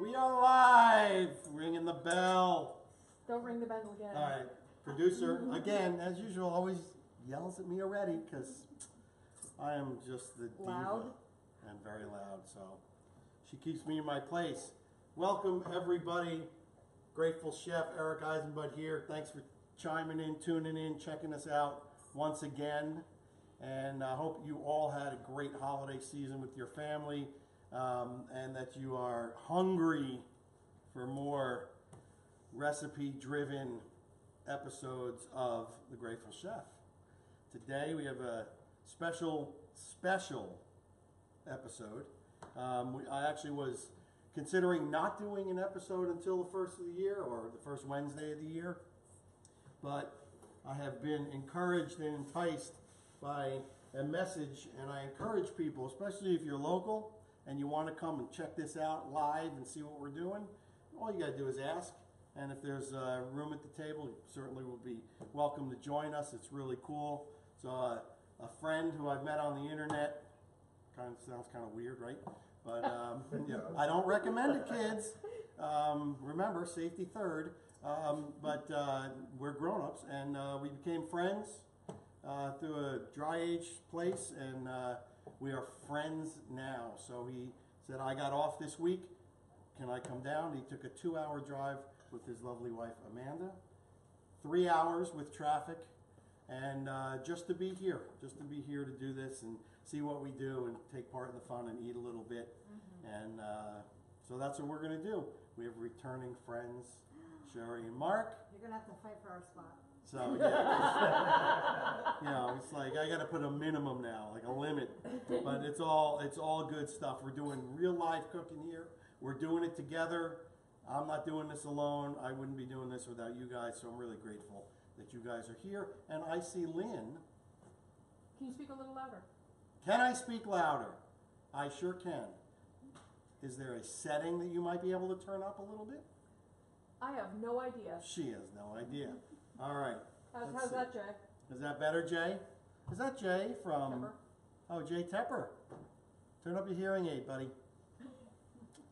We are live! Ringing the bell. Don't ring the bell again. All right. Producer, again, as usual, always yells at me already because I am just the Loud? diva and very loud. So she keeps me in my place. Welcome, everybody. Grateful Chef Eric Eisenbud here. Thanks for chiming in, tuning in, checking us out once again. And I hope you all had a great holiday season with your family. And that you are hungry for more recipe-driven episodes of The Grateful Chef. Today we have a special episode. I actually was considering not doing an episode until the first of the year, or the first Wednesday of the year, but I have been encouraged and enticed by a message, and I encourage people, especially if you're local, and you want to come and check this out live and see what we're doing, all you got to do is ask. And if there's room at the table, you certainly will be welcome to join us. It's really cool. So a friend who I've met on the internet, kind of sounds kind of weird, right? But yeah, I don't recommend it, kids. Remember, safety third. But we're grown-ups, and we became friends through a dry age place, and we are friends now. So he said, I got off this week. Can I come down? He took a 2-hour drive with his lovely wife, Amanda. 3 hours with traffic. And just to be here to do this and see what we do and take part in the fun and eat a little bit. Mm-hmm. And so that's what we're going to do. We have returning friends, Sherry and Mark. You're going to have to fight for our spot. So, yeah, you know, it's like I got to put a minimum now, like a limit. But it's all good stuff. We're doing real live cooking here. We're doing it together. I'm not doing this alone. I wouldn't be doing this without you guys. So I'm really grateful that you guys are here. And I see Lynn. Can you speak a little louder? Can I speak louder? I sure can. Is there a setting that you might be able to turn up a little bit? I have no idea. She has no idea. All right. How's that, Jay? Is that better, Jay? Is that Jay from... Tepper. Oh, Jay Tepper. Turn up your hearing aid, buddy.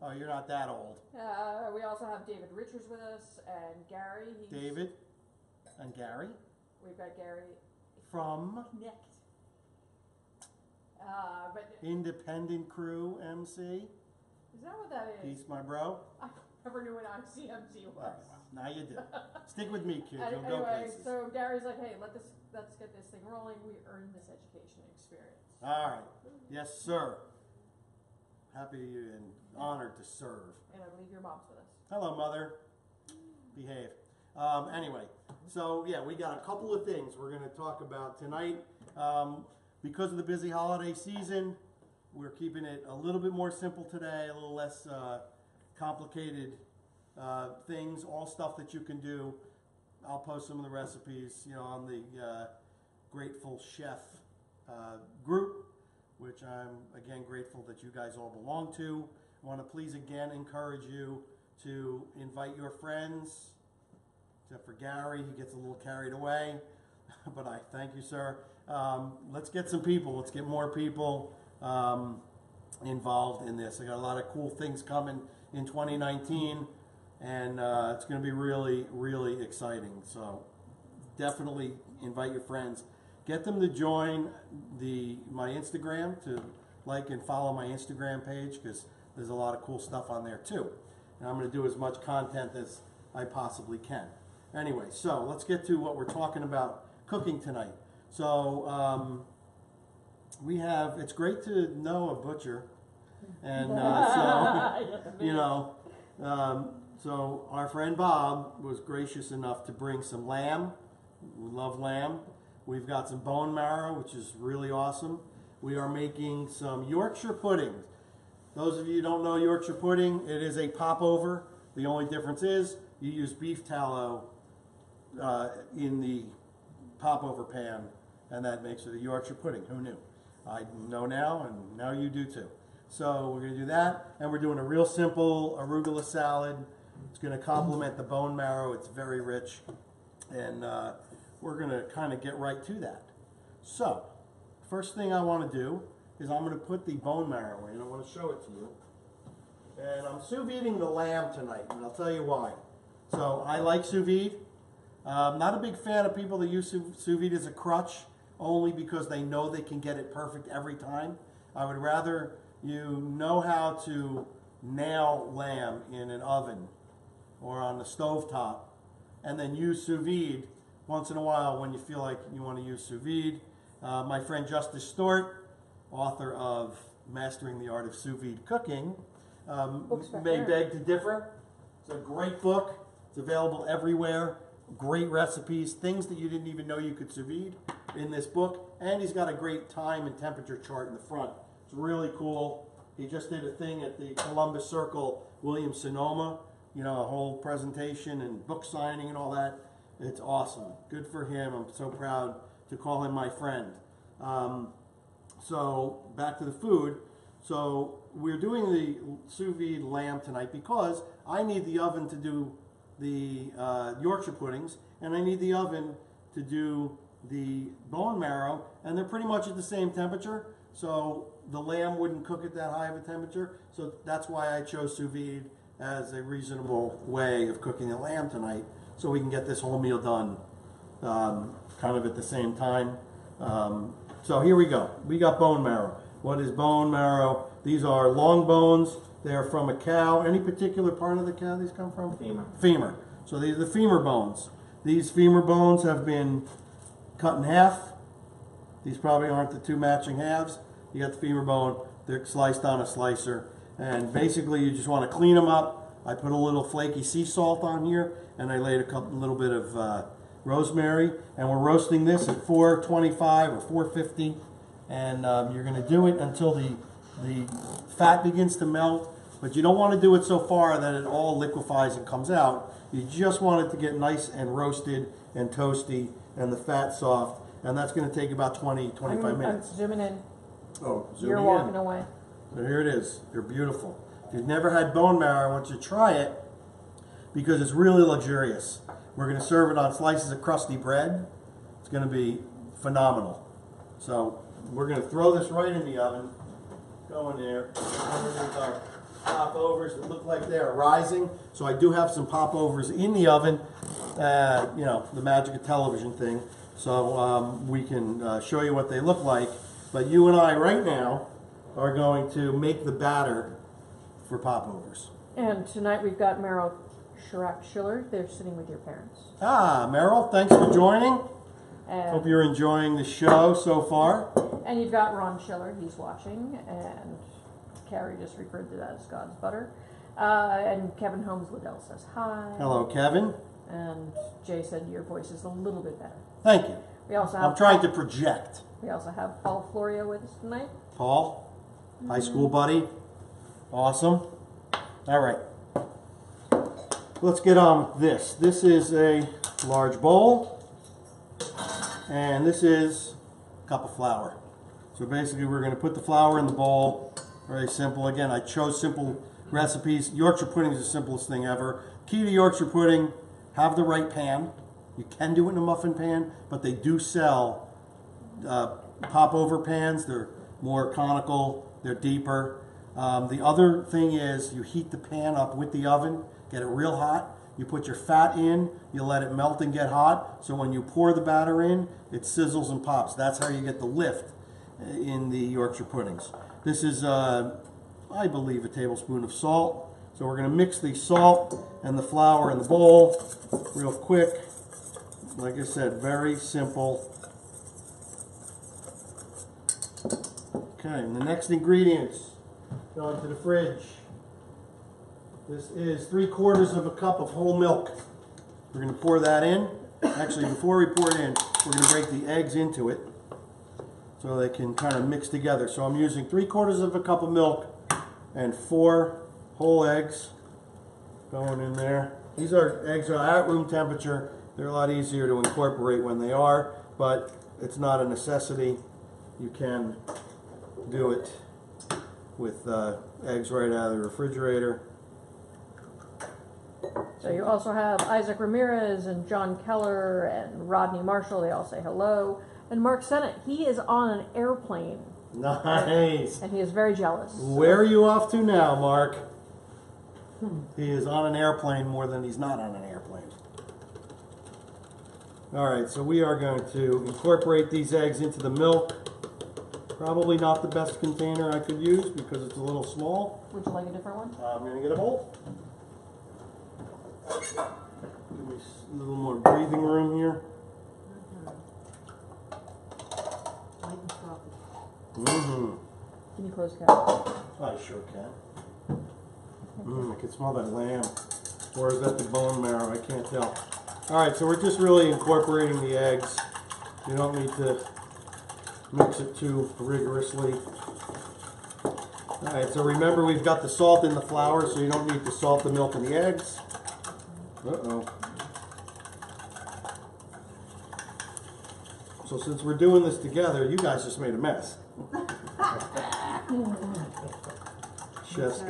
Oh, you're not that old. We also have David Richards with us, and Gary. David and Gary. We've got Gary. From? Connect. But Independent Crew MC. Is that what that is? Peace, my bro. I never knew what ICMC was. Well, now you do. Stick with me, kids. You'll anyway, go places. so Gary's like, hey, let's get this thing rolling. We earned this education and experience. All right. Yes, sir. Happy and honored to serve. And I believe your mom's with us. Hello, Mother. Behave. Anyway, so yeah, we got a couple of things we're going to talk about tonight. Because of the busy holiday season, we're keeping it a little bit more simple today, a little less complicated things, all stuff that you can do. I'll post some of the recipes, you know, on the Grateful Chef group, which I'm, again, grateful that you guys all belong to. I want to please, again, encourage you to invite your friends, except for Gary. He gets a little carried away, but I thank you, sir. Let's get some people. Let's get more people involved in this. I got a lot of cool things coming in 2019, and it's going to be really, really exciting. So definitely invite your friends. Get them to join my Instagram, to like and follow my Instagram page, because there's a lot of cool stuff on there too. And I'm going to do as much content as I possibly can. Anyway, so let's get to what we're talking about cooking tonight. So it's great to know a butcher. And so, you know, so our friend Bob was gracious enough to bring some lamb. We love lamb. We've got some bone marrow, which is really awesome. We are making some Yorkshire pudding. Those of you who don't know Yorkshire pudding, it is a popover. The only difference is you use beef tallow in the popover pan, and that makes it a Yorkshire pudding. Who knew? I know now, and now you do too. So we're going to do that, and we're doing a real simple arugula salad. It's going to complement the bone marrow. It's very rich, and we're going to kind of get right to that. So, first thing I want to do is I'm going to put the bone marrow in. I want to show it to you. And I'm sous videing the lamb tonight, and I'll tell you why. So I like sous vide. Not a big fan of people that use sous vide as a crutch, only because they know they can get it perfect every time. I would rather you know how to nail lamb in an oven or on the stovetop, and then use sous vide once in a while when you feel like you want to use sous vide. My friend Justice Stewart, author of Mastering the Art of Sous Vide Cooking, may beg to differ. It's a great book. It's available everywhere. Great recipes, things that you didn't even know you could sous vide in this book. And he's got a great time and temperature chart in the front. It's really cool. He just did a thing at the Columbus Circle Williams-Sonoma, you know, a whole presentation and book signing and all that. It's awesome. Good for him. I'm so proud to call him my friend. So back to the food. So we're doing the sous vide lamb tonight because I need the oven to do the Yorkshire puddings, and I need the oven to do the bone marrow, and they're pretty much at the same temperature, so the lamb wouldn't cook at that high of a temperature. So that's why I chose sous vide as a reasonable way of cooking the lamb tonight, so we can get this whole meal done kind of at the same time. So here we go. We got bone marrow. What is bone marrow? These are long bones. They are from a cow. Any particular part of the cow these come from? Femur. Femur. So these are the femur bones. These femur bones have been cut in half. These probably aren't the two matching halves. You got the femur bone. They're sliced on a slicer. And basically you just want to clean them up. I put a little flaky sea salt on here, and I laid a little bit of rosemary. And we're roasting this at 425 or 450. And you're going to do it until the fat begins to melt. But you don't want to do it so far that it all liquefies and comes out. You just want it to get nice and roasted and toasty and the fat soft. And that's going to take about 20-25 minutes. I'm zooming in. Oh, zooming You're walking away. So here it is. They're beautiful. If you've never had bone marrow, I want you to try it because it's really luxurious. We're going to serve it on slices of crusty bread. It's going to be phenomenal. So we're going to throw this right in the oven. Go in there. Here's our popovers that look like they're rising. So I do have some popovers in the oven. You know, the magic of television thing. So we can show you what they look like. But you and I right now are going to make the batter for popovers. And tonight we've got Marrow Schiller. They're sitting with your parents. Ah, Meryl, thanks for joining. And Hope you're enjoying the show so far. And you've got Ron Schiller, he's watching, and Carrie just referred to that as God's butter. And Kevin Holmes Liddell says hi. Hello, Kevin. And Jay said your voice is a little bit better. Thank you. We also have I'm trying to project. We also have Paul Florio with us tonight. Paul, high school buddy. Awesome. All right. Let's get on with this. This is a large bowl, and this is a cup of flour. So basically we're going to put the flour in the bowl. Very simple. Again, I chose simple recipes. Yorkshire pudding is the simplest thing ever. Key to Yorkshire pudding, have the right pan. You can do it in a muffin pan, but they do sell popover pans. They're more conical, they're deeper. The other thing is you heat the pan up with the oven, get it real hot. You put your fat in, you let it melt and get hot, so when you pour the batter in, it sizzles and pops. That's how you get the lift in the Yorkshire puddings. This is, I believe, a tablespoon of salt. So we're going to mix the salt and the flour in the bowl real quick. Like I said, very simple. Okay, and the next ingredients go into the fridge. This is 3/4 of a cup of whole milk. We're going to pour that in. Actually, before we pour it in, we're going to break the eggs into it so they can kind of mix together. So I'm using 3/4 of a cup of milk and 4 whole eggs going in there. These eggs are at room temperature. They're a lot easier to incorporate when they are, but it's not a necessity. You can do it with eggs right out of the refrigerator. So you also have Isaac Ramirez and John Keller and Rodney Marshall. They all say hello. And Mark Sennett, he is on an airplane. Nice. And he is very jealous. Where are you off to now, Mark? He is on an airplane more than he's not on an airplane. All right, so we are going to incorporate these eggs into the milk. Probably not the best container I could use because it's a little small. Would you like a different one? I'm going to get a bowl. Give me a little more breathing room here. Mm-hmm. Can you close the cap? I sure can. I can smell that lamb. Or is that the bone marrow? I can't tell. Alright, so we're just really incorporating the eggs. You don't need to mix it too rigorously. Alright, so remember we've got the salt in the flour, so you don't need to salt the milk and the eggs. Uh-oh. So since we're doing this together, you guys just made a mess. Chef's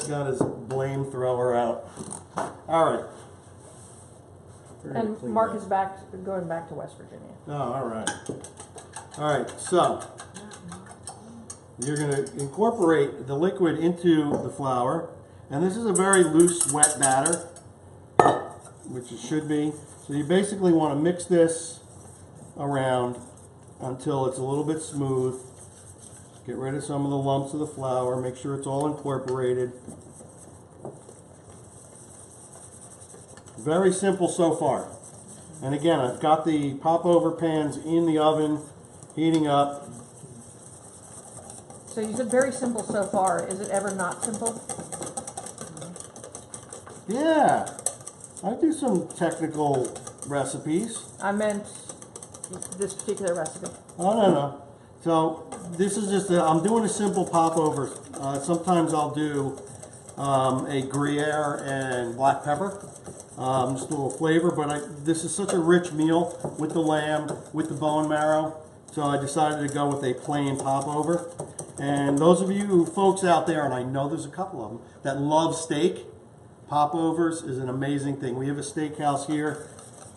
got his blame thrower out. All right. And Mark is going back to West Virginia. Oh, all right. All right. So you're going to incorporate the liquid into the flour, and this is a very loose, wet batter, which it should be. So you basically want to mix this around until it's a little bit smooth. Get rid of some of the lumps of the flour. Make sure it's all incorporated. Very simple so far. And again, I've got the popover pans in the oven, heating up. So you said very simple so far. Is it ever not simple? Yeah, I do some technical recipes. I meant this particular recipe. Oh, no. So this is just, I'm doing a simple popover. Sometimes I'll do a Gruyere and black pepper. Just a little flavor, but this is such a rich meal with the lamb, with the bone marrow. So I decided to go with a plain popover. And those of you folks out there, and I know there's a couple of them, that love steak, popovers is an amazing thing. We have a steakhouse here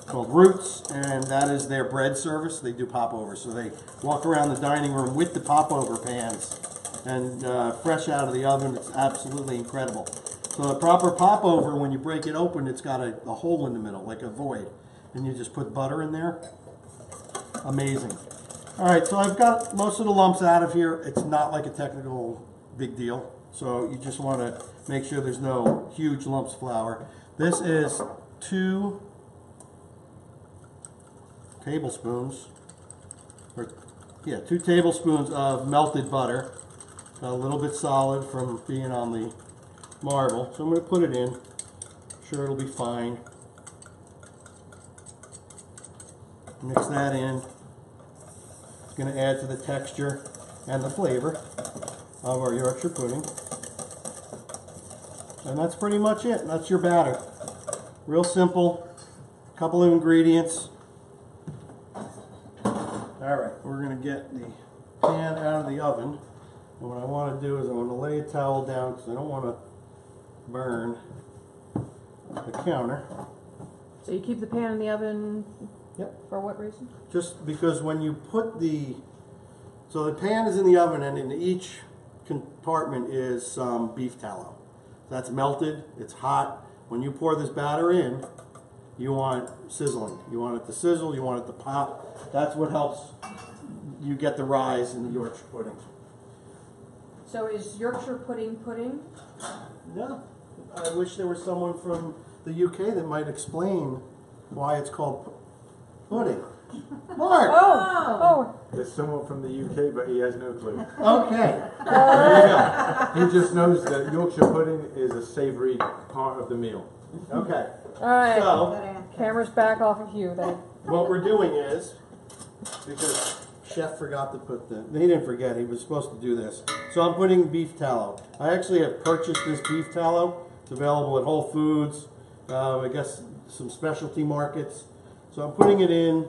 called Roots, and that is their bread service. They do popovers, so they walk around the dining room with the popover pans, and fresh out of the oven. It's absolutely incredible. So the proper popover, when you break it open, it's got a hole in the middle, like a void, and you just put butter in there. Amazing. All right, so I've got most of the lumps out of here. It's not like a technical big deal, so you just want to make sure there's no huge lumps of flour. This is 2 tablespoons, or yeah, 2 tablespoons of melted butter. Got a little bit solid from being on the marble, so I'm going to put it in. Sure, it'll be fine. Mix that in. It's going to add to the texture and the flavor of our Yorkshire pudding. And that's pretty much it. That's your batter. Real simple. Couple of ingredients. Alright, we're going to get the pan out of the oven. And what I want to do is I want to lay a towel down because I don't want to burn the counter. So you keep the pan in the oven. Yep. For what reason? Just because when you put so the pan is in the oven, and in each compartment is some beef tallow. That's melted, it's hot. When you pour this batter in, you want sizzling. You want it to sizzle, you want it to pop. That's what helps you get the rise in the Yorkshire pudding. So is Yorkshire pudding pudding? Yeah. I wish there was someone from the UK that might explain why it's called pudding. Mark! Oh! There's someone from the UK, but he has no clue. Okay. There you go. He just knows that Yorkshire pudding is a savoury part of the meal. Okay. Alright. So, Camera's back off of you then. what we're doing is, because Chef forgot to put he didn't forget, he was supposed to do this. So I'm putting beef tallow. I actually have purchased this beef tallow. It's available at Whole Foods, I guess some specialty markets. So I'm putting it in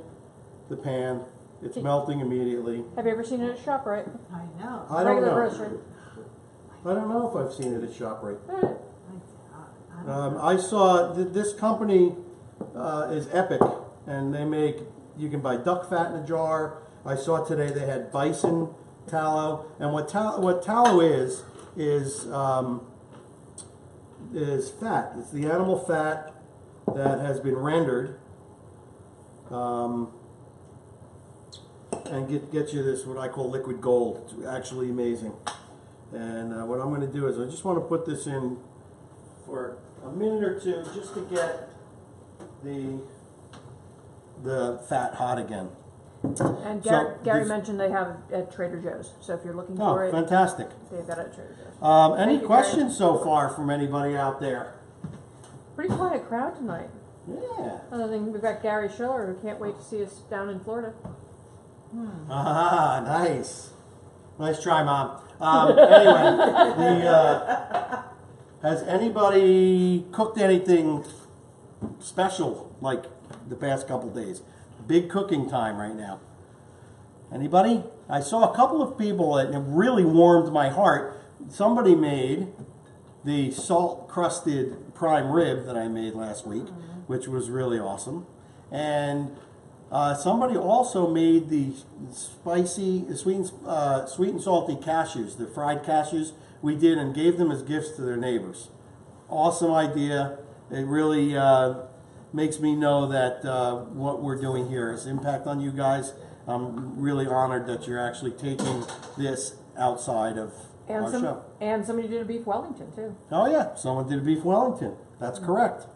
the pan. It's melting immediately. Have you ever seen it at ShopRite? I know. I don't Regular know. grocery. I don't know if I've seen it at ShopRite. Alright. I saw this company is Epic, and they make, you can buy duck fat in a jar. I saw today they had bison tallow, and what tallow is is fat. It's the animal fat that has been rendered, and get you this what I call liquid gold. It's actually amazing. And what I'm going to do is I just want to put this in for a minute or two just to get the fat hot again. And Gary mentioned they have it at Trader Joe's. So if you're looking for it, fantastic. they've got it at Trader Joe's. Any questions so far from anybody out there? Pretty quiet crowd tonight. Yeah. Other than we've got Gary Schiller, who can't wait to see us down in Florida. Ah, nice. Nice try, Mom. Anyway, has anybody cooked anything special like the past couple days? Big cooking time right now. Anybody? I saw a couple of people and it really warmed my heart. Somebody made the salt-crusted prime rib that I made last week, which was really awesome. And somebody also made the spicy, sweet and salty cashews, the fried cashews we did and gave them as gifts to their neighbors. Awesome idea. It really makes me know that what we're doing here has impact on you guys. I'm really honored that you're actually taking this outside of our show. And somebody did a beef Wellington too. Oh yeah, someone did a beef Wellington. That's correct.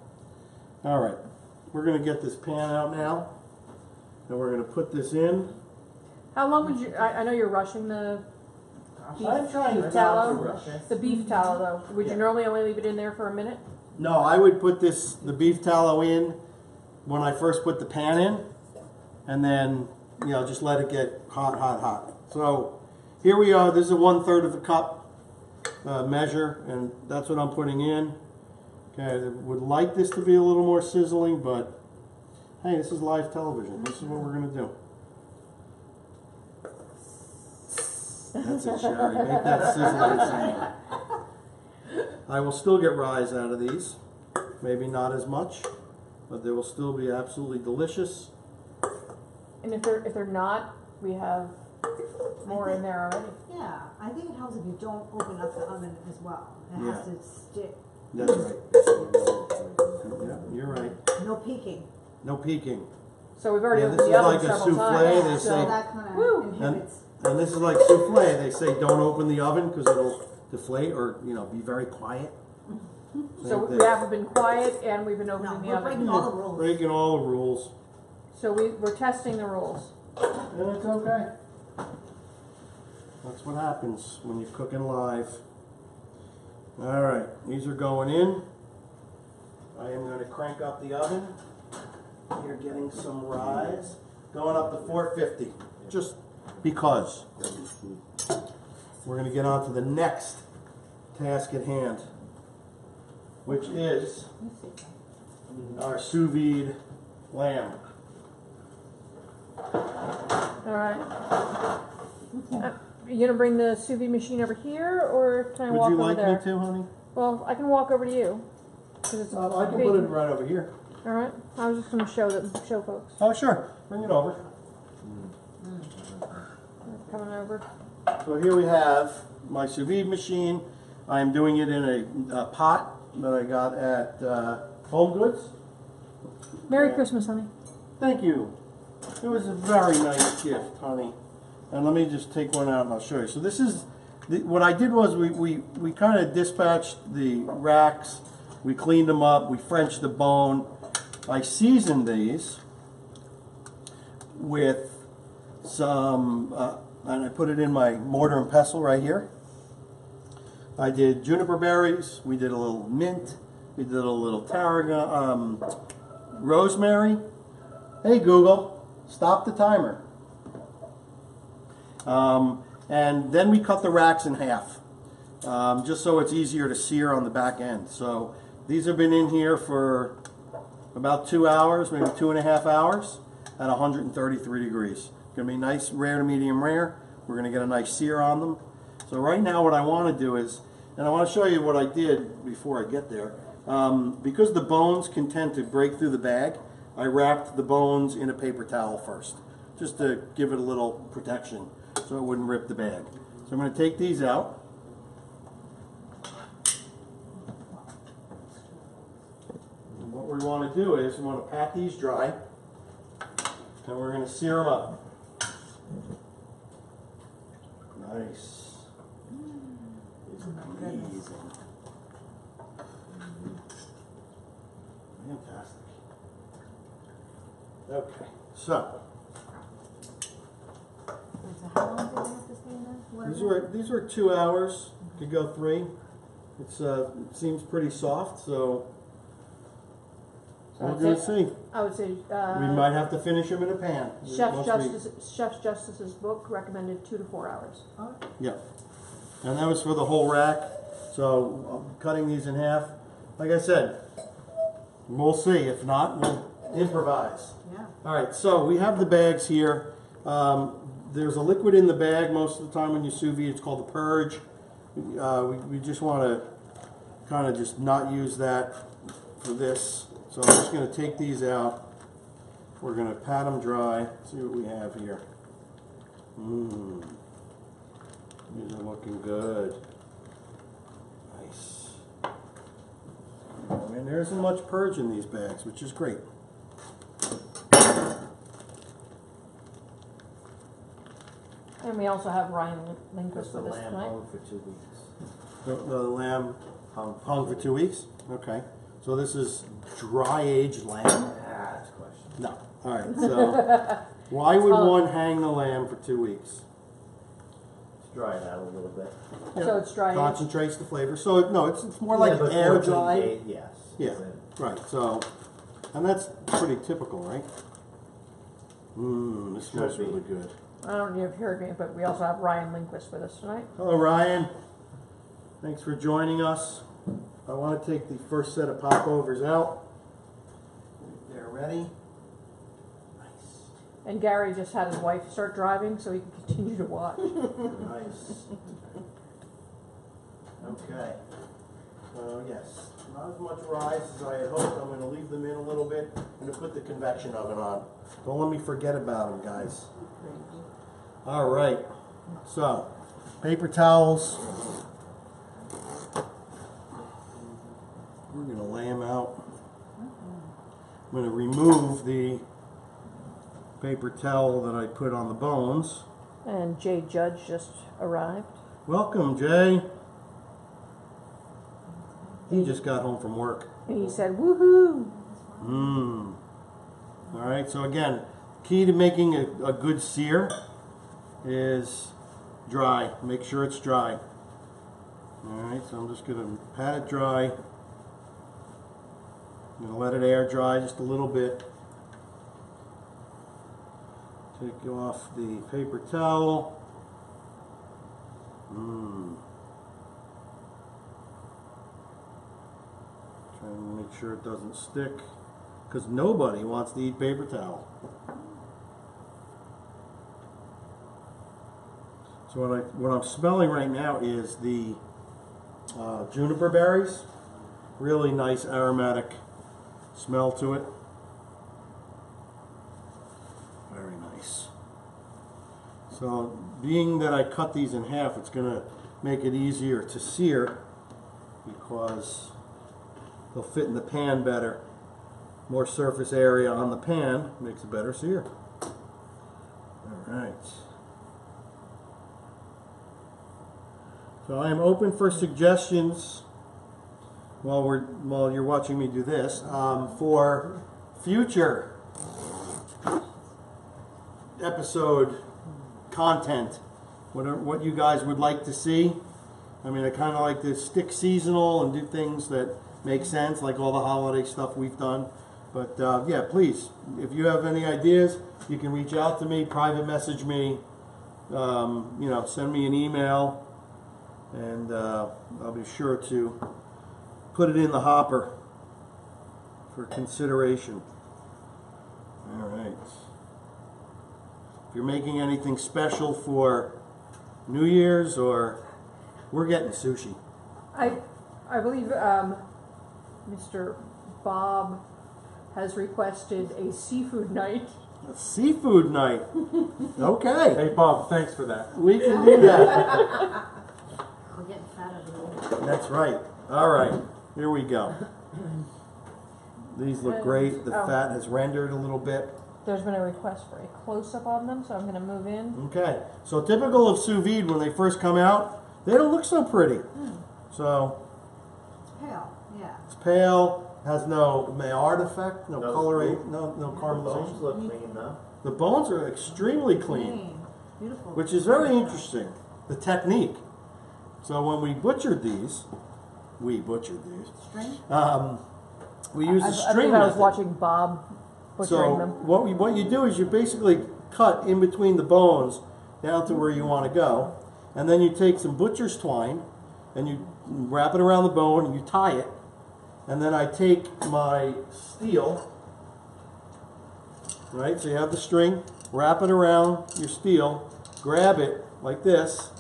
All right, we're going to get this pan out now. And we're going to put this in. How long would you? I know you're rushing the beef, I'm trying beef not tallow. to rush it. The beef tallow, though. Would you normally only leave it in there for a minute? No, I would put the beef tallow in when I first put the pan in, and then just let it get hot, hot, hot. So here we are. This is 1/3 of a cup measure, and that's what I'm putting in. Okay, I would like this to be a little more sizzling, but hey, this is live television. This is what we're going to do. That's it, Sherry. Make that sizzling sound. I will still get rise out of these. Maybe not as much, but they will still be absolutely delicious. And if they're not, we have more in there already. Yeah, I think it helps if you don't open up the oven as well. It has to stick. That's right. Yeah, you're right. No peeking. No peeking. So we've already opened this the is oven like a several souffle. times. They So say, that kind of inhibits. and this is like souffle. They say don't open the oven because it'll deflate or be very quiet. So we haven't been quiet and we've been opening No, the we're oven. breaking all the rules. Breaking all the rules. So we're testing the rules. And it's okay. That's what happens when you're cooking live. All right, these are going in. I am going to crank up the oven. You're getting some rise. Going up to 450, just because. We're going to get on to the next task at hand, which is our sous vide lamb. All right. You gonna bring the sous vide machine over here, or can I walk Would you over like there? me to, honey? Well, I can walk over to you. 'Cause it's I can big. put it right over here. All right. I was just gonna show folks. Oh, sure. Bring it over. Coming over. So here we have my sous vide machine. I am doing it in a pot that I got at Home Goods. Merry Christmas, honey. Thank you. It was a very nice gift, honey. And let me just take one out and I'll show you. So this is, what I did was we kind of dispatched the racks. We cleaned them up. We Frenched the bone. I seasoned these with some, and I put it in my mortar and pestle right here. I did juniper berries. We did a little mint. We did a little tarragon, rosemary. Hey Google, stop the timer. And then we cut the racks in half, just so it's easier to sear on the back end. So these have been in here for about 2 hours, maybe 2.5 hours at 133 degrees. Gonna be nice rare to medium rare. We're gonna get a nice sear on them. So right now what I wanna do is, and I wanna show you what I did before I get there. Because the bones can tend to break through the bag, I wrapped the bones in a paper towel first, just to give it a little protection so it wouldn't rip the bag. So I'm going to take these out. what we want to do is we want to pat these dry, and we're going to sear them up. Nice. It's amazing. Fantastic. Okay, so So how long do they have to stay in there? these were 2 hours. Could go 3. It's it seems pretty soft, so we're gonna see. I would say We might have to finish them in a pan. Chef's Justice's book recommended 2 to 4 hours. Yeah, and that was for the whole rack. So I'm cutting these in half. Like I said, we'll see. If not, we'll improvise. Yeah. All right. So we have the bags here. There's a liquid in the bag most of the time when you sous vide. It's called the purge. We just want to kind of just not use that for this. So I'm just going to take these out. We're going to pat them dry. See what we have here. These are looking good. Nice. I mean, there isn't much purge in these bags, which is great. And we also have Ryan Lindquist The with us lamb tonight. hung for 2 weeks. The lamb Hung. for 2 weeks? Okay. So this is dry aged lamb? That's a question. No. All right. So why would one hang the lamb for 2 weeks? Let's dry it out a little bit. So it's dry aged. Concentrates the flavor. So no, it's more like but air 14 dry. days, yes. Yeah. Right. So, and that's pretty typical, right? This smells Should be. really good. I don't know if you heard me, but we also have Ryan Lindquist with us tonight. Hello, Ryan. Thanks for joining us. I want to take the first set of popovers out. They're ready. Nice. And Gary just had his wife start driving so he can continue to watch. Nice. Okay. Yes, not as much rice as I had hoped. I'm going to leave them in a little bit. I'm going to put the convection oven on. Don't let me forget about them, guys. All right. So, paper towels. We're going to lay them out. I'm going to remove the paper towel that I put on the bones. And Jay Judge just arrived. Welcome, Jay. He just got home from work. And he said, woohoo! All right, so again, key to making a good sear is dry. Make sure it's dry. All right, so I'm just going to pat it dry. I'm going to let it air dry just a little bit. Take off the paper towel. Trying to make sure it doesn't stick, because nobody wants to eat paper towel. So what I'm smelling right now is the juniper berries. Really nice aromatic smell to it. Very nice. So being that I cut these in half, it's going to make it easier to sear because they'll fit in the pan better. More surface area on the pan makes a better sear. All right. So I am open for suggestions while you're watching me do this for future episode content. What you guys would like to see. I mean, I kind of like to stick seasonal and do things that make sense, like all the holiday stuff we've done. But yeah, please, if you have any ideas, you can reach out to me, private message me, send me an email, and I'll be sure to put it in the hopper for consideration. All right. If you're making anything special for New Year's, or we're getting sushi. I believe Mr. Bob has requested a seafood night. A seafood night. Okay. Hey Bob, thanks for that. We can do that. We're getting fat over here. That's right. All right. Here we go. These look great. The Oh. fat has rendered a little bit. There's been a request for a close-up on them, so I'm going to move in. Okay, so typical of sous vide when they first come out, they don't look so pretty. So It's pale, yeah. it's pale, has no Maillard effect, no No, coloration, no The bones caramelization. look clean though. The bones are extremely clean, Beautiful. which is very interesting. The technique. So when we butchered these, we String? use I a string believe I was method. watching Bob butchering So them. what you do is you basically cut in between the bones down to where you want to go, and then you take some butcher's twine and you wrap it around the bone and you tie it, and then I take my steel, right? So you have the string, wrap it around your steel, grab it like this,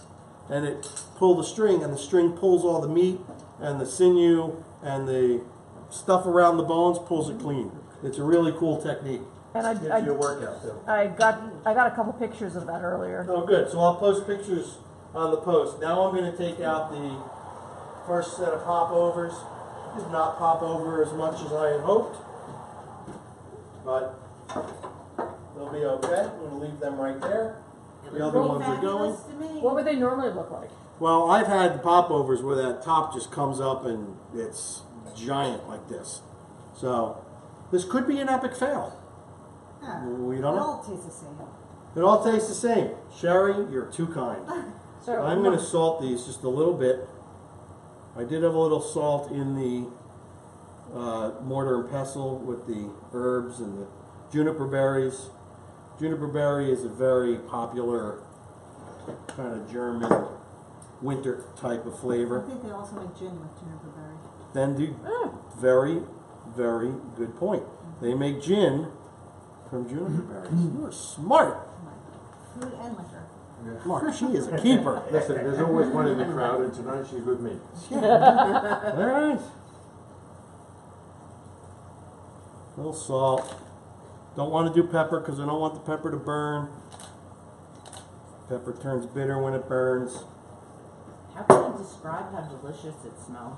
and it pull the string, and the string pulls all the meat and the sinew and the stuff around the bones, pulls it clean. It's a really cool technique. And Gives you a workout too. I got a couple pictures of that earlier. Oh, good. So I'll post pictures on the post. Now I'm going to take out the first set of popovers. Did not pop over as much as I had hoped, but they'll be okay. I'm going to leave them right there. The other ones are going. Fabulous to me. What would they normally look like? Well, I've had the popovers where that top just comes up and it's giant like this. So this could be an epic fail. Yeah. We It don't know. all tastes the same. It all tastes the same. Sherry, you're too kind. So I'm going to salt these just a little bit. I did have a little salt in the mortar and pestle with the herbs and the juniper berries. Juniper berry is a very popular kind of German winter type of I flavor. think they also make gin with juniper berry. Then do very, very good point. They make gin from juniper berries. You are smart. Food and liquor. Mark, she is a keeper. Listen, there's always one in the crowd, and tonight she's with me. All right. Little salt. Don't want to do pepper because I don't want the pepper to burn. Pepper turns bitter when it burns. How can I describe how delicious it smells?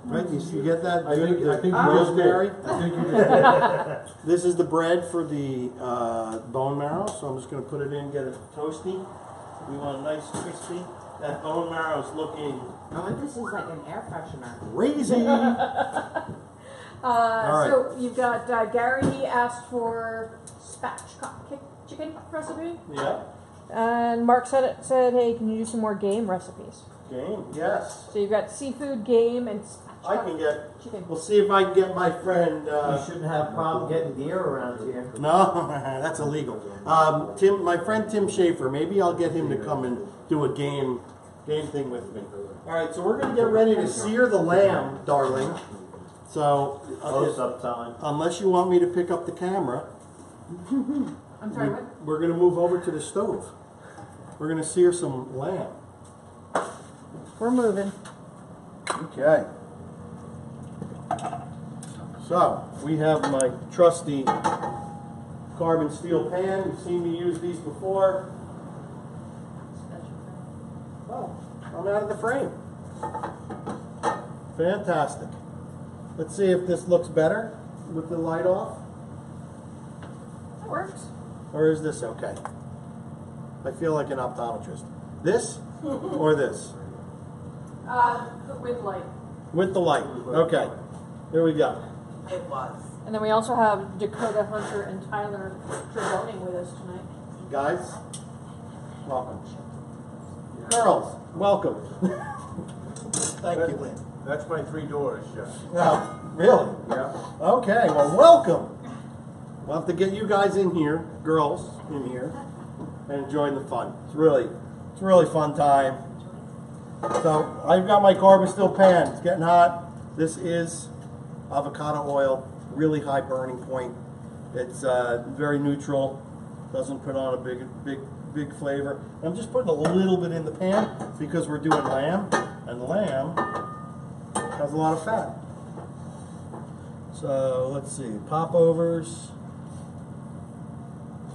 Right? You get that? I think you just did. Rosemary. I think you just did. This is the bread for the bone marrow, so I'm just going to put it in, get it toasty. We want a nice crispy. That bone marrow is looking Oh, this is like an air freshener. crazy. right. So you've got Gary. He asked for spatchcock chicken recipe, Yeah. and Mark said, hey, can you do some more game recipes? Game. Yes. So you've got seafood, game, and I can spatchcock get. chicken. We'll see if I can get my friend. You shouldn't have a problem getting deer around here. No, that's illegal. Tim, my friend Tim Schaefer, maybe I'll get him to come and do a game thing with me. All right, so we're gonna get ready to sear the lamb, darling. So, Close up time. unless you want me to pick up the camera, I'm sorry, what? we're gonna move over to the stove. We're gonna sear some lamb. We're moving. Okay. So, we have my trusty carbon steel pan. You've seen me use these before. Oh, I'm out of the frame. Fantastic. Let's see if this looks better with the light off. That works. Or is this okay? I feel like an optometrist. This or this? With light. With the light. Okay. Here we go. It was. And then we also have Dakota Hunter and Tyler Treboning with us tonight. Guys, welcome. Girls, welcome. Thank you, Lynn. That's my 3 daughters, Jeff. Oh, really? Yeah. Okay, well, welcome. We'll have to get you guys in here, girls in here, and join the fun. It's a really fun time. So I've got my carbon steel pan. It's getting hot. This is avocado oil, really high burning point. It's very neutral. Doesn't put on a big flavor. I'm just putting a little bit in the pan because we're doing lamb, and lamb has a lot of fat. So let's see, popovers.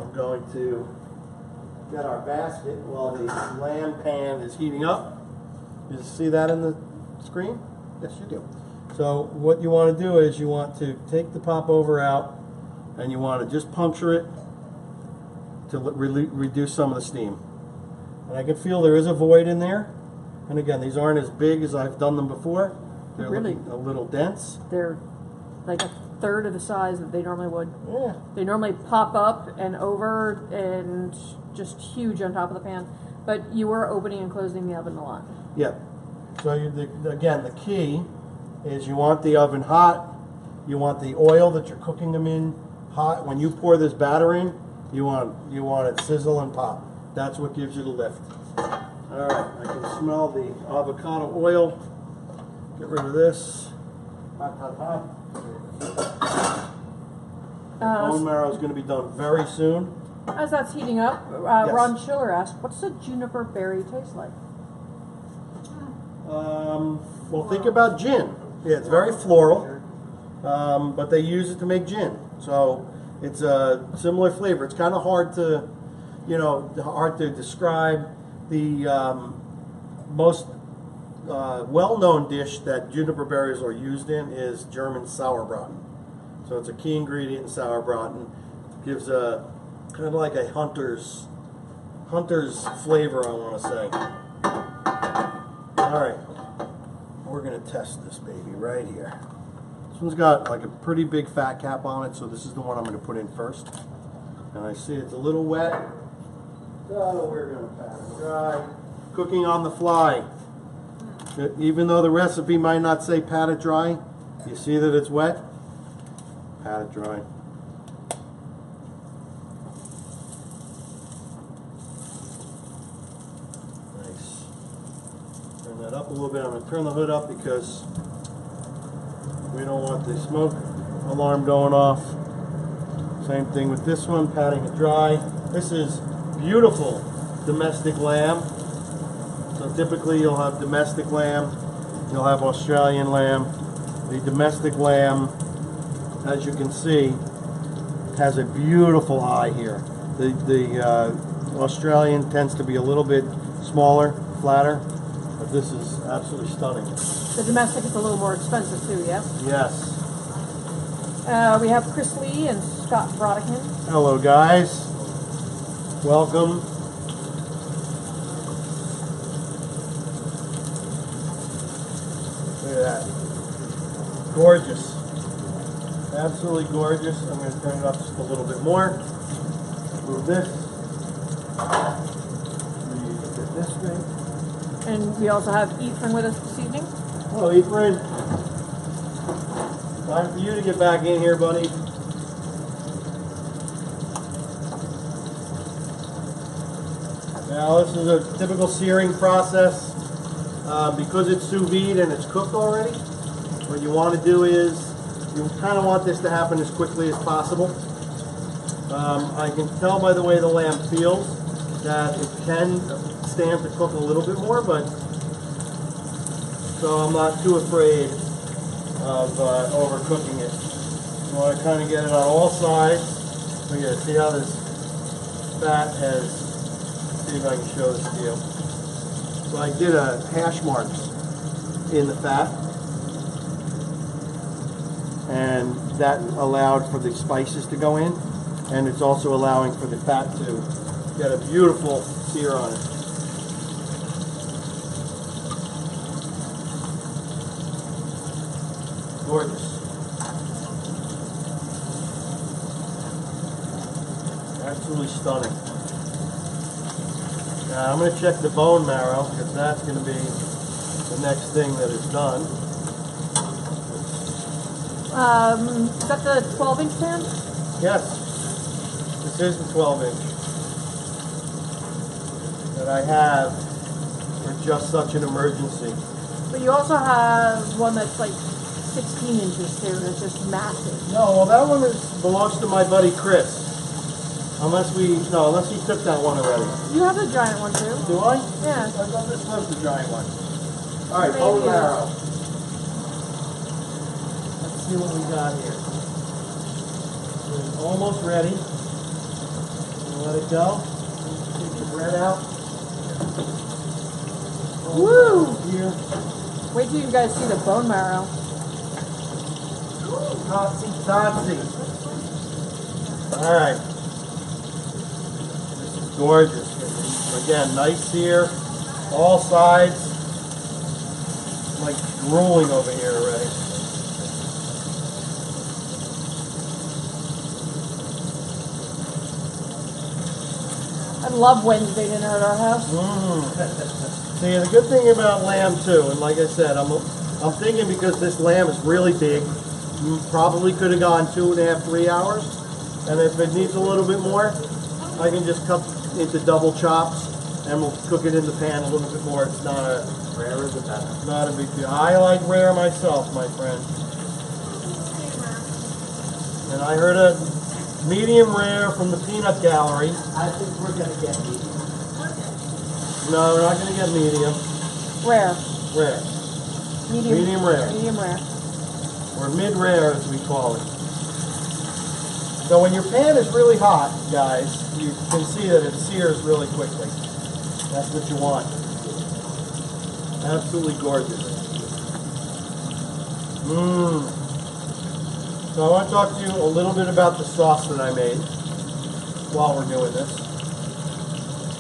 I'm going to get our basket while the lamb pan is heating up. You see that in the screen? Yes, you do. So what you want to do is you want to take the popover out and you want to just puncture it to reduce some of the steam. And I can feel there is a void in there. And again, these aren't as big as I've done them before. They're Really? looking a little dense. They're like a third of the size that they normally would. Yeah. They normally pop up and over and just huge on top of the pan. But you were opening and closing the oven a lot. Yeah. So again, the key is you want the oven hot. You want the oil that you're cooking them in hot. When you pour this batter in, you want it sizzle and pop. That's what gives you the lift. All right, I can smell the avocado oil. Get rid of this. Hot, hot, hot. Bone marrow is going to be done very soon. As that's heating up, Yes. Ron Schiller asked, "What's a juniper berry taste like?" Well, think about gin. Yeah, it's very floral, but they use it to make gin. So it's a similar flavor. It's kind of hard to, hard to describe. The most well-known dish that juniper berries are used in is German sauerbraten. So it's a key ingredient in sauerbraten. Gives a kind of like a hunter's flavor, I want to say. All right, we're gonna test this baby right here. This one's got like a pretty big fat cap on it, so this is the one I'm gonna put in first. And I see it's a little wet, so we're gonna pat it dry. Cooking on the fly. Even though the recipe might not say pat it dry, you see that it's wet? Pat it dry. Nice. Turn that up a little bit. I'm going to turn the hood up because we don't want the smoke alarm going off. Same thing with this one, patting it dry. This is beautiful domestic lamb. So typically you'll have domestic lamb, you'll have Australian lamb. The domestic lamb, as you can see, has a beautiful eye here. The Australian tends to be a little bit smaller, flatter, but this is absolutely stunning. The domestic is a little more expensive too, yes? Yes. We have Chris Lee and Scott Brodigan. Hello guys. Welcome. Look at that. Gorgeous. Absolutely gorgeous. I'm going to turn it up just a little bit more. Move this. Get this thing. And we also have Ethan with us this evening. Hello, Ethan. Time for you to get back in here, buddy. Now, this is a typical searing process. Because it's sous vide and it's cooked already, what you want to do is you kind of want this to happen as quickly as possible. I can tell by the way the lamb feels that it can stand to cook a little bit more, but so I'm not too afraid of overcooking it. You want to kind of get it on all sides. Look at it. See how this fat has. See if I can show this to you. So I did hash marks in the fat, and that allowed for the spices to go in, and it's also allowing for the fat to get a beautiful sear on it. Gorgeous. Absolutely stunning. Now I'm going to check the bone marrow because that's going to be the next thing that is done. Is that the 12-inch pan? Yes, this is the 12-inch that I have for just such an emergency. But you also have one that's like 16 inches too, that's just massive. No, well that one belongs to my buddy Chris. Unless he took that one already. You have a giant one too. Do I? Yeah. I thought this was the giant one. All right, Maybe. bone marrow. Let's see what we got here. It's almost ready. Let it go. Take the bread out. Woo! Here. Wait till you guys see the bone marrow. Totsy. Alright. This is gorgeous. Again, nice sear. All sides. I'm like drooling over here already. I love Wednesday dinner at our house. See, the good thing about lamb too, and like I said, I'm thinking because this lamb is really big, probably could have gone 2.5, 3 hours. And if it needs a little bit more, I can just cut into double chops and we'll cook it in the pan a little bit more. It's not a Rarer the better. not a big deal. I like rare myself, my friend. And I heard a medium rare from the peanut gallery. I think we're gonna get medium. No, we're not going to get medium. Rare. Rare. Medium rare. Medium rare. Or mid-rare as we call it. So when your pan is really hot, guys, you can see that it sears really quickly. That's what you want. Absolutely gorgeous. So I want to talk to you a little bit about the sauce that I made while we're doing this.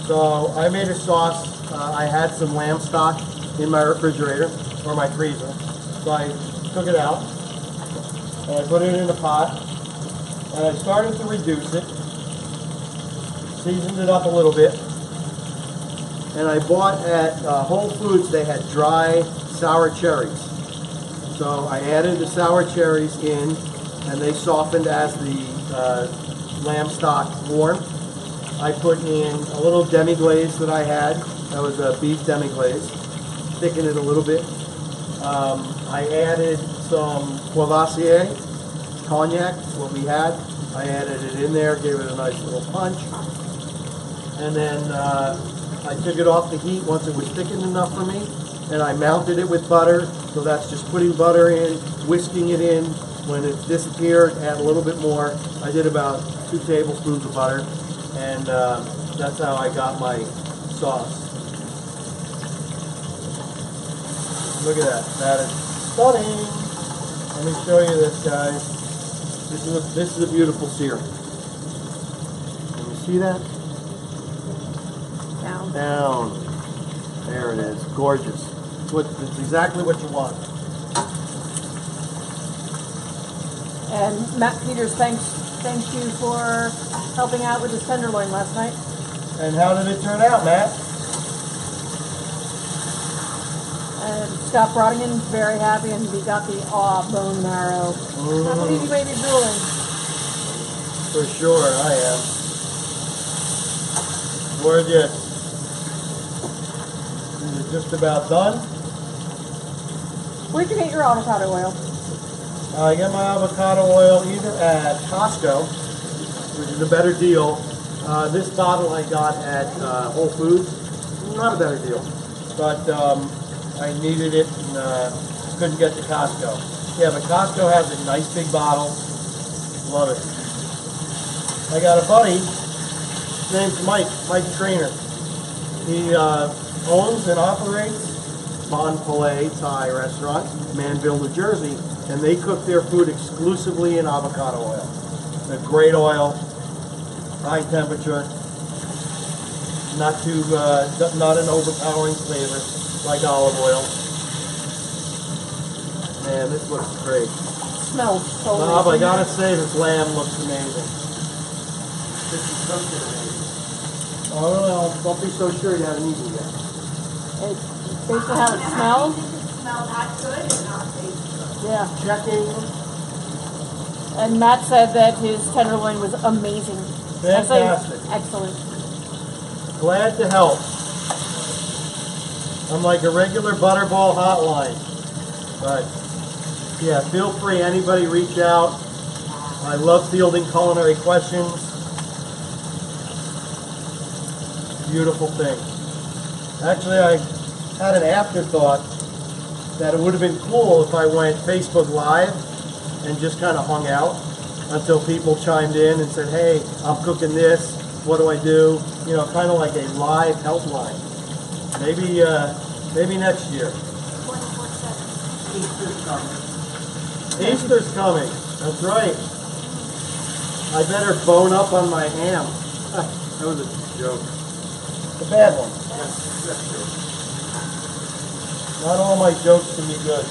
So I made a sauce. I had some lamb stock in my refrigerator or my freezer. So I took it out and I put it in a pot and I started to reduce it. Seasoned it up a little bit. And I bought at Whole Foods, they had dry sour cherries. So I added the sour cherries in and they softened as the lamb stock warmed. I put in a little demi-glaze that I had. That was a beef demi-glaze. Thicken it a little bit. I added some Courvoisier cognac, what we had. I added it in there, gave it a nice little punch. And then I took it off the heat once it was thickened enough for me. And I mounted it with butter. So that's just putting butter in, whisking it in. When it's disappeared, add a little bit more. I did about 2 tablespoons of butter. And that's how I got my sauce. Look at that. That is stunning. Let me show you this, guys. This is a beautiful sear. Can you see that? Down. Down. There it is. Gorgeous. It's exactly what you want. And Matt Peters, thank you for helping out with his tenderloin last night. And how did it turn out, Matt? And Scott Brodigan, very happy, and he got the bone marrow. I believe you may be drooling. For sure, I am. Gorgeous. This is just about done. Where'd you get your avocado oil? I get my avocado oil either at Costco, which is a better deal. This bottle I got at Whole Foods, not a better deal, but I needed it and couldn't get to Costco. Yeah, but Costco has a nice big bottle. Love it. I got a buddy, his name's Mike Trainer. He owns and operates Bon Palais Thai restaurant, Manville, New Jersey, and they cook their food exclusively in avocado oil. A great oil, high temperature, not an overpowering flavor like olive oil. Man, this looks great. Smells totally. Bob, I gotta say, this lamb looks amazing. This is something amazing. Oh no, don't be so sure you haven't eaten yet. Based on how it smells. Smell that good and not taste good. Yeah. Checking. And Matt said that his tenderloin was amazing. Fantastic. Excellent. Glad to help. I'm like a regular Butterball hotline. But yeah, feel free, anybody reach out. I love fielding culinary questions. Beautiful thing. Actually, I had an afterthought that it would have been cool if I went Facebook Live and just kind of hung out until people chimed in and said, hey, I'm cooking this, what do I do? You know, kind of like a live helpline. Maybe next year. 24/7. Easter's coming. Easter's coming. That's right. I better bone up on my ham. That was a joke. The bad one. That's true. Not all my jokes can be good.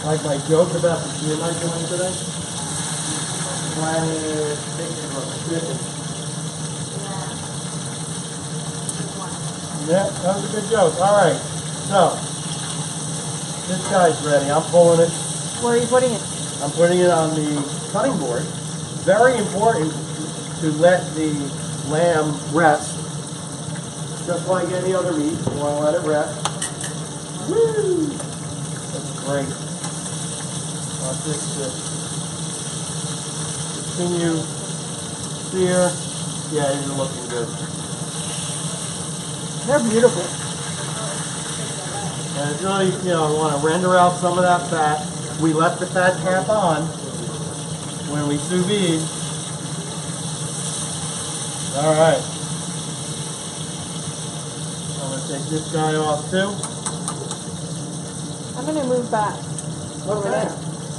Like my joke about the gym I joined today. Planet chicken. Yeah, that was a good joke. All right. So, this guy's ready. I'm pulling it. Where are you putting it? I'm putting it on the cutting board. Very important to let the lamb rest. Just like any other meat, you want to let it rest. Woo! That's great. Watch this continue sear. Yeah, these are looking good. They're beautiful. And it's really, you know, we want to render out some of that fat. We left the fat cap on when we sous vide. All right. I'm going to take this guy off too. I'm going to move back. Over there.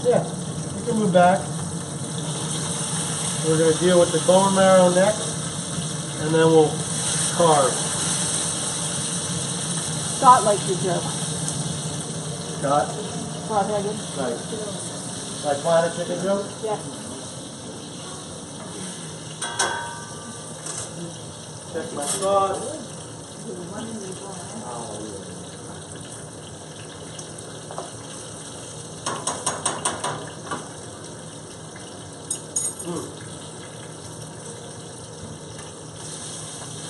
Yeah, you can move back. We're going to deal with the bone marrow next, and then we'll carve. Scott likes your joke. Scott? Broad-headed. Like planet chicken joke? Yes. Check my sauce.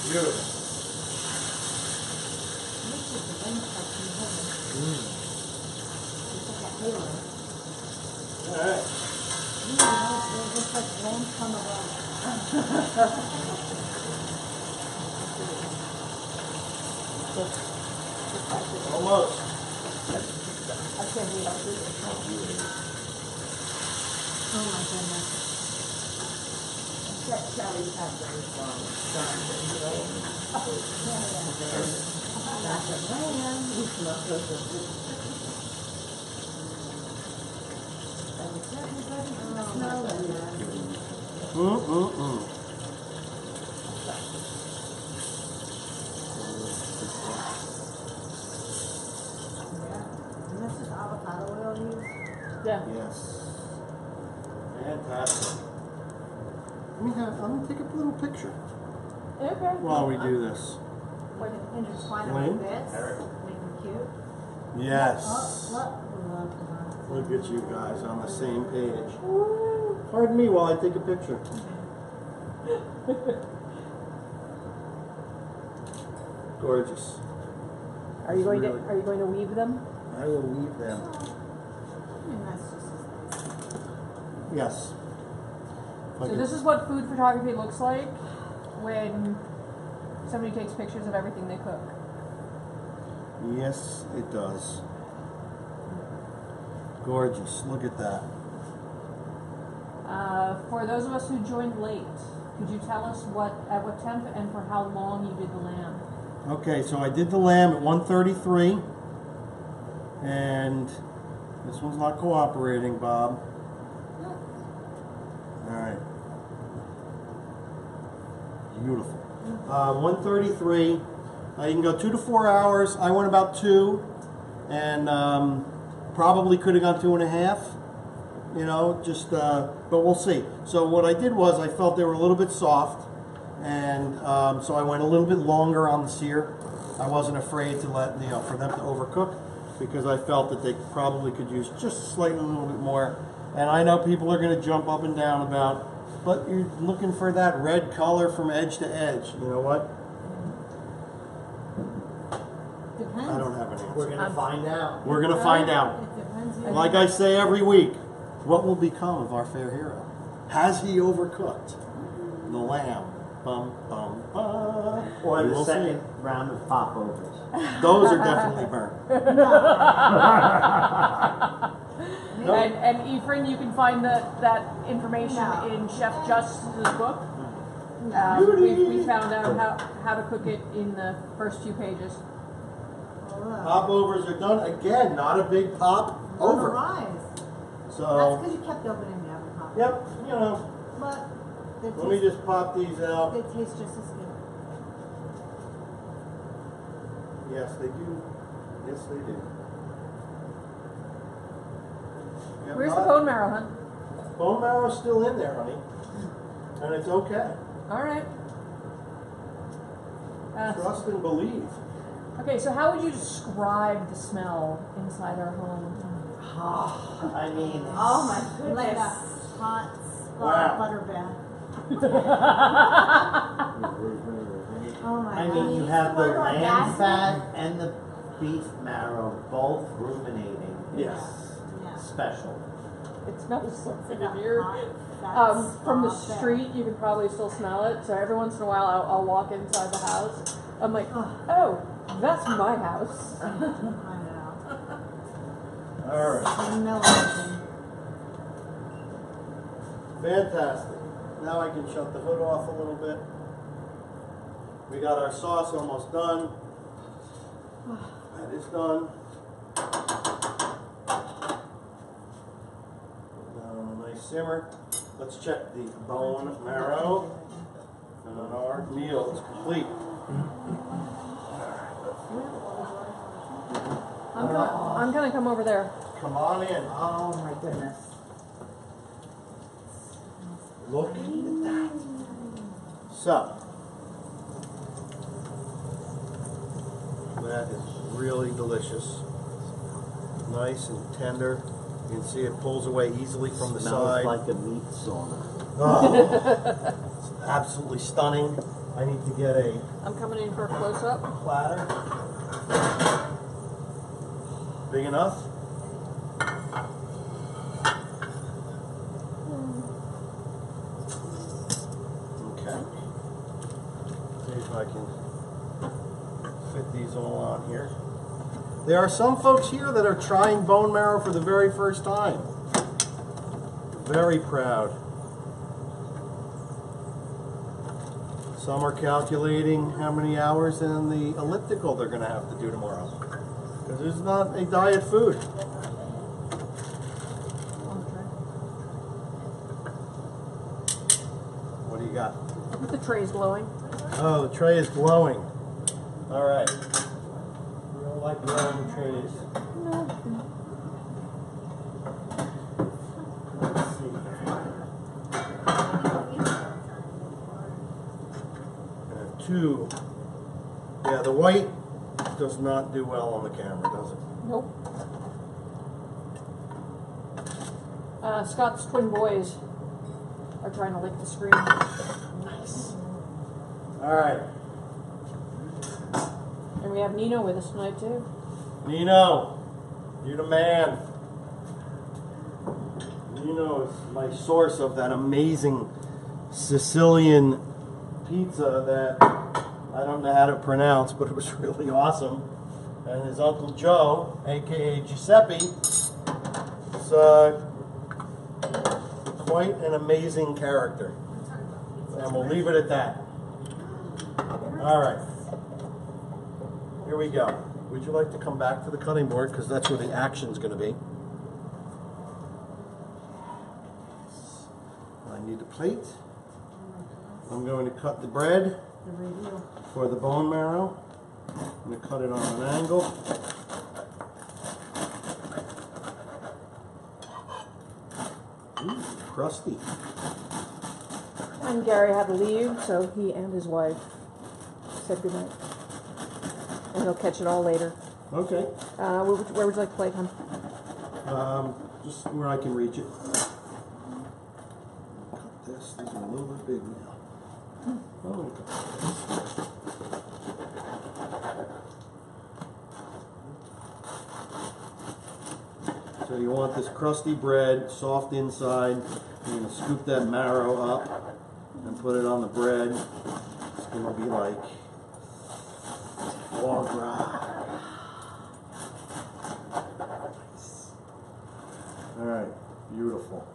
Beautiful. All right. Almost. Oh my goodness. And this is avocado oil used? Yeah. Yes. Fantastic. I'm gonna take a little picture Okay. while we do this. What, and just line them Wayne? like this? Make them cute? Yes. Oh, look. Look at you guys on the same page. Pardon me while I take a picture. Gorgeous. Are you going to weave them? I will weave them. And that's just as nice. Yes. So this is what food photography looks like when somebody takes pictures of everything they cook. Yes, it does. Gorgeous. Look at that. For those of us who joined late, could you tell us at what temp and for how long you did the lamb? Okay, so I did the lamb at 133, and this one's not cooperating, Bob. All right. Beautiful. 133. You can go 2 to 4 hours. I went about 2, and probably could have gone 2.5. You know, just but we'll see. So what I did was I felt they were a little bit soft, and so I went a little bit longer on the sear. I wasn't afraid to let for them to overcook, because I felt that they probably could use just slightly a little bit more. And I know people are going to jump up and down about, but you're looking for that red color from edge to edge. You know what? Depends. I don't have an answer. We're gonna find out. We're going to find out. It depends. Like I say every week, what will become of our fair hero? Has he overcooked the lamb? Bum, bum, bum. Or We the will see. second round of popovers. Those are definitely burnt. And Ephraim, you can find that information No. in Chef Just's book. We found out how to cook it in the first few pages. Well, Popovers are done. Again, not a big pop On the over. rise. That's So, because you kept opening the other pop. yep, you know, But they let me taste, just pop these out. they taste just as good. Yes, they do. Yes, they do. Yep, Where's the not- bone marrow, hun? Bone marrow's still in there, honey. And it's okay. All right. Trust and believe. Okay, so how would you describe the smell inside our home? I mean, Oh my Like goodness. a hot spot Wow. butter bath. Oh my I god. mean, you have the More lamb orgasmic. fat and the beef marrow both ruminating. Yes. Yeah. Special. It smells It's something like in a here. hot, fat From the spot bath. street, you can probably still smell it. So every once in a while, I'll walk inside the house. I'm like, oh, that's my house. I know. All right. Smell everything. Fantastic. Now I can shut the hood off a little bit. We got our sauce almost done. That is done. Down on a nice simmer. Let's check the bone marrow. And our meal is complete. I'm gonna come over there. Come on in. Oh my goodness. Look at that. So, that is really delicious. Nice and tender. You can see it pulls away easily from the Smells side. like a meat sauna. Oh, it's absolutely stunning. I need to get a I'm coming in for a close up. platter. Big enough? Okay. See if I can fit these all on here. There are some folks here that are trying bone marrow for the very first time. Very proud. Some are calculating how many hours in the elliptical they're going to have to do tomorrow. Because it's not a diet food. What do you got? The tray's glowing. Oh, the tray is glowing. All right. We don't like glowing trays. Let's see. Two. Yeah, the white does not do well on the camera, does it? Nope. Scott's twin boys are trying to lick the screen. Nice. All right. And we have Nino with us tonight too. Nino, you're the man. Nino is my source of that amazing Sicilian pizza that I don't know how to pronounce, but it was really awesome. And his Uncle Joe, aka Giuseppe, is quite an amazing character. And we'll leave it at that. All right. Here we go. Would you like to come back to the cutting board? Because that's where the action's going to be. I need a plate. I'm going to cut the bread The reveal. for the bone marrow. I'm going to cut it on an angle. Ooh, crusty. And Gary had to leave, so he and his wife said goodnight. And he'll catch it all later. Okay. Where would you like to play, hon? Just where I can reach it. Cut this. These are a little bit big now. Oh, so you want this crusty bread, soft inside. You're going to scoop that marrow up and put it on the bread. It's going to be like foie gras. All right, beautiful.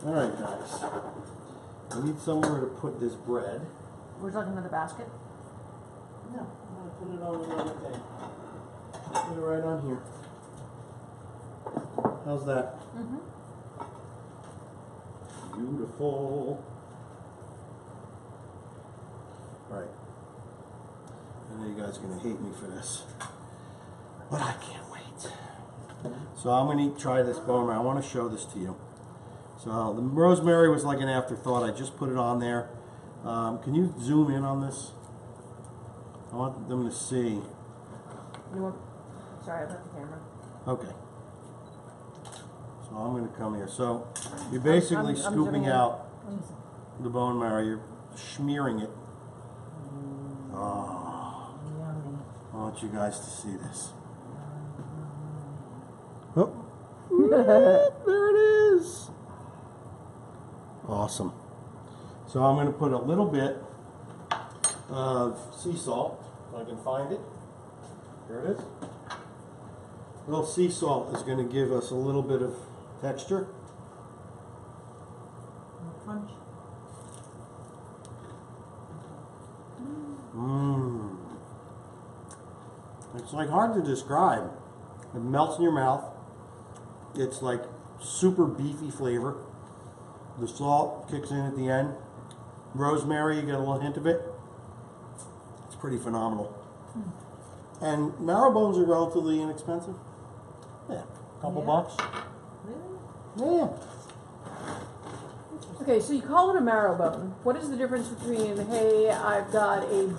All right, guys. I need somewhere to put this bread. Would you like another basket? No, I'm gonna put it on another thing. Put it right on here. How's that? Mm-hmm. Beautiful. Right. I know you guys are gonna hate me for this, but I can't wait. So I'm gonna try this bone marrow. I want to show this to you. So the rosemary was like an afterthought. I just put it on there. Can you zoom in on this? I want them to see. You want? Sorry, I left the camera. Okay. So I'm going to come here. So you're basically I'm scooping zooming in. out the bone marrow. You're smearing it. Oh, Yummy. I want you guys to see this. Oh, there it is. Awesome. So I'm going to put a little bit of sea salt, if I can find it. There it is. A little sea salt is going to give us a little bit of texture. Crunch. Mmm. It's like hard to describe. It melts in your mouth. It's like super beefy flavor. The salt kicks in at the end. Rosemary, you get a little hint of it. It's pretty phenomenal. And marrow bones are relatively inexpensive. Yeah, a couple Yeah. bucks. Really? Yeah. Okay, so you call it a marrow bone. What is the difference between, hey, I've got a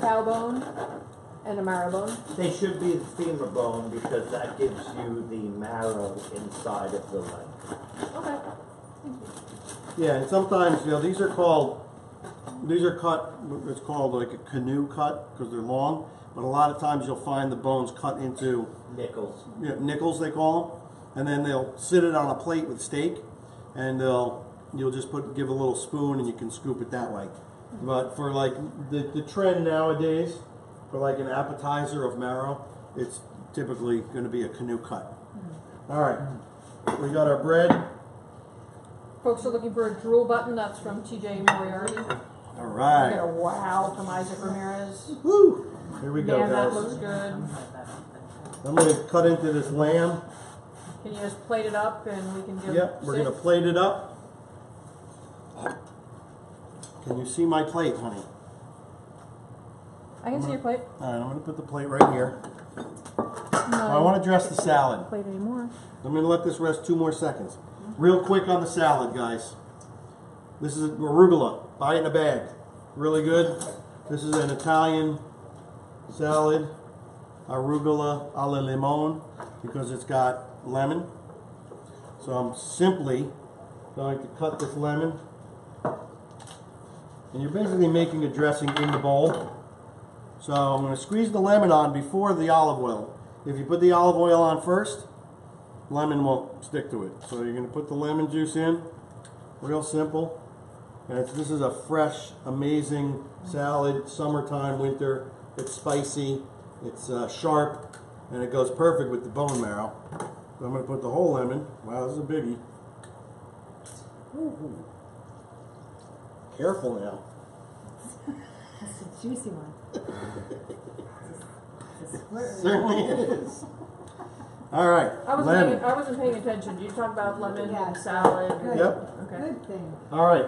cow bone and a marrow bone? They should be the femur bone because that gives you the marrow inside of the leg. Okay. Yeah, and sometimes, you know, these are cut, it's called like a canoe cut because they're long, but a lot of times you'll find the bones cut into Nickels. nickels, they call them, and then they'll sit it on a plate with steak, and you'll just give a little spoon and you can scoop it that way. But for like the trend nowadays, for like an appetizer of marrow, it's typically going to be a canoe cut. All right, we got our bread. Folks are looking for a drool button. That's from TJ Moriarty. All We right. got a wow from Isaac Ramirez. Woo! Here we go, Man, that guys. looks good. I'm going to cut into this lamb. Can you just plate it up and we can give Yep, we're Sid? going to plate it up. Can you see my plate, honey? I can see your plate. All right, I'm going to put the plate right here. Now, I want to dress the salad. Plate anymore. I'm going to let this rest 2 more seconds. Real quick on the salad, guys. This is arugula. Buy it in a bag. Really good. This is an Italian salad. Arugula alla limone because it's got lemon. So I'm simply going to cut this lemon. And you're basically making a dressing in the bowl. So I'm going to squeeze the lemon on before the olive oil. If you put the olive oil on first, lemon won't stick to it. So you're going to put the lemon juice in. Real simple. And this is a fresh, amazing salad. Summertime, winter. It's spicy. It's sharp. And it goes perfect with the bone marrow. So I'm going to put the whole lemon. Wow, this is a biggie. Ooh. Careful now. That's a juicy one. Certainly is. All right. I wasn't paying attention. Did you talk about lemon Yeah. and salad? Good. Yep. Okay. Good thing. All right.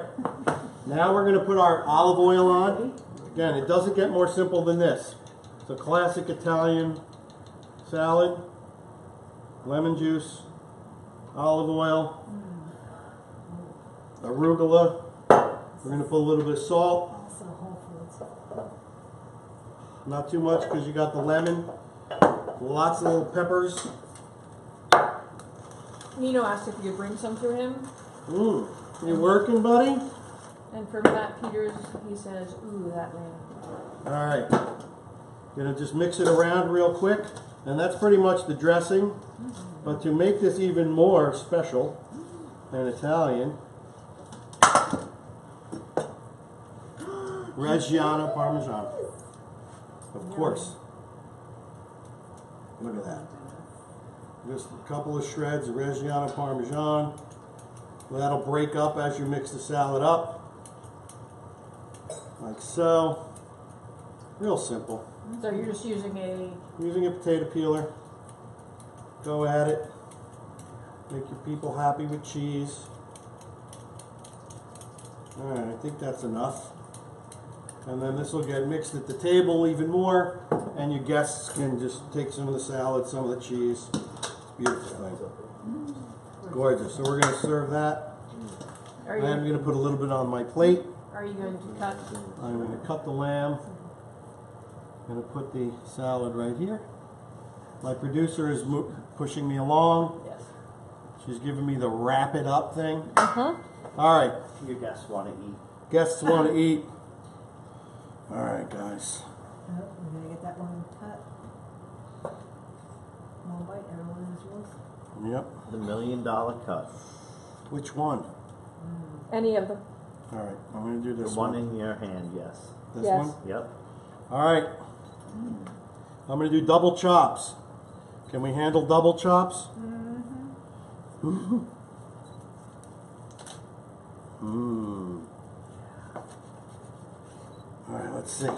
Now we're going to put our olive oil on. Again, it doesn't get more simple than this. It's a classic Italian salad. Lemon juice, olive oil, arugula. We're going to put a little bit of salt. Also Whole Foods. Not too much because you got the lemon. Lots of little peppers. Nino asked if you could bring some to him. You working, buddy? And for Matt Peters, he says, ooh, that lamb. All right. Gonna just mix it around real quick. And that's pretty much the dressing. But to make this even more special and Italian, Reggiano Parmesan. Of course. Look at that. Just a couple of shreds of Reggiano Parmesan. That'll break up as you mix the salad up. Like so. Real simple. So you're just using Using a potato peeler. Go at it. Make your people happy with cheese. Alright, I think that's enough. And then this will get mixed at the table even more, and your guests can just take some of the salad, some of the cheese. Beautiful thing. Gorgeous. So we're going to serve that. Are I'm you going to put a little bit on my plate. going to cut? I'm going to cut the lamb. I'm going to put the salad right here. My producer is pushing me along. Yes. She's giving me the wrap it up thing. Uh-huh. All right. Your guests want to eat. Guests want to eat. All right, guys. Oh, we're gonna get that one cut. One bite, everyone has yours. Yep. The $1 million cut. Which one? Any of them? All right. I'm going to do The this one in your hand, yes. This Yes. one? Yep. All right. I'm going to do double chops. Can we handle double chops? Mm-hmm. All right, let's see.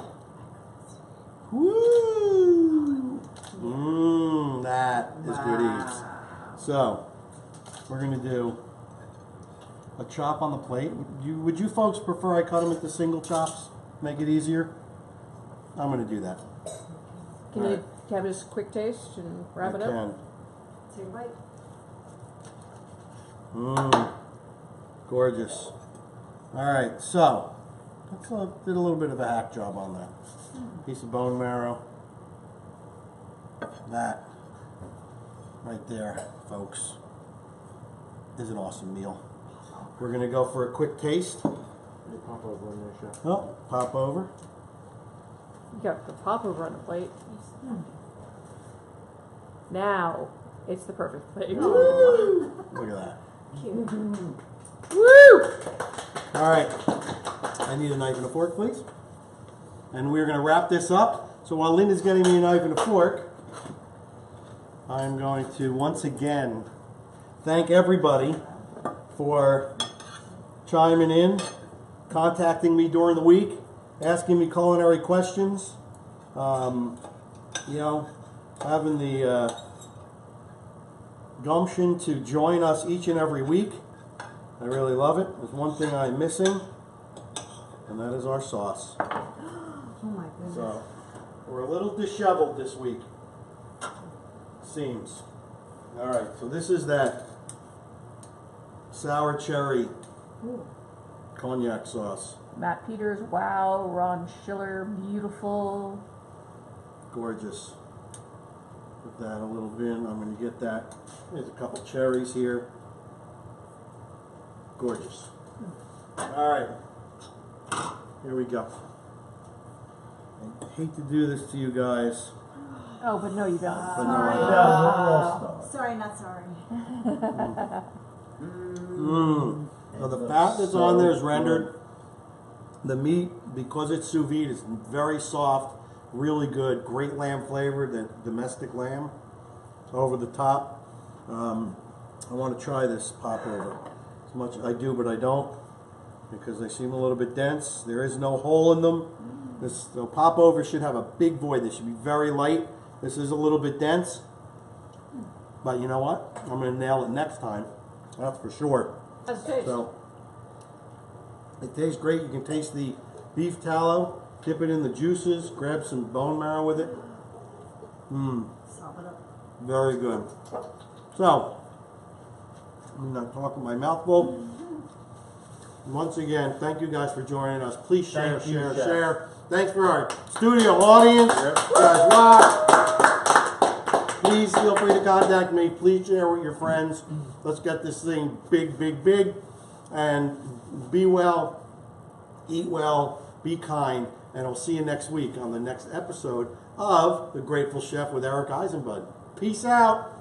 Woo! That is good eats. So, we're going to do a chop on the plate. Would you folks prefer I cut them into single chops? Make it easier? I'm going to do that. Can All you right. have just a quick taste and wrap it I up? can. Take a bite. Gorgeous. All right, so did a little bit of a hack job on that. Piece of bone marrow. That right there, folks, is an awesome meal. We're gonna go for a quick taste. Any popover in there, chef? Oh, pop over. You got the popover on the plate. Now it's the perfect plate. Look at that. Woo! All right, I need a knife and a fork, please. And we're gonna wrap this up. So while Linda's getting me a knife and a fork, I'm going to once again thank everybody for chiming in, contacting me during the week, asking me culinary questions. You know, having the gumption to join us each and every week. I really love it. There's one thing I'm missing, and that is our sauce. Oh my goodness. So, we're a little disheveled this week. Seems. Alright, so this is that sour cherry Ooh. cognac sauce. Matt Peters, wow. Ron Schiller, beautiful. Gorgeous. Put that a little bit in. I'm going to get that. There's a couple cherries here. Gorgeous. Alright. Here we go. I hate to do this to you guys. Oh, but no, you don't. But no, I don't. Sorry, not sorry. So the fat that's on there is rendered. The meat, because it's sous vide, is very soft, really good, great lamb flavor, the domestic lamb over the top. I want to try this popover. As much as I do, but I don't, because they seem a little bit dense. There is no hole in them. The popover should have a big void. They should be very light. This is a little bit dense, but you know what? I'm going to nail it next time. That's for sure. That's taste. So it tastes great. You can taste the beef tallow. Dip it in the juices. Grab some bone marrow with it. Sop it up. Very good. So I'm not talking my mouth full. Once again, thank you guys for joining us. Please share, Thank you, share, Chef. share. Thanks for our studio audience. You guys rock. Please feel free to contact me. Please share with your friends. Let's get this thing big, big, big. And be well, eat well, be kind. And I'll see you next week on the next episode of The Grateful Chef with Eric Eisenbud. Peace out.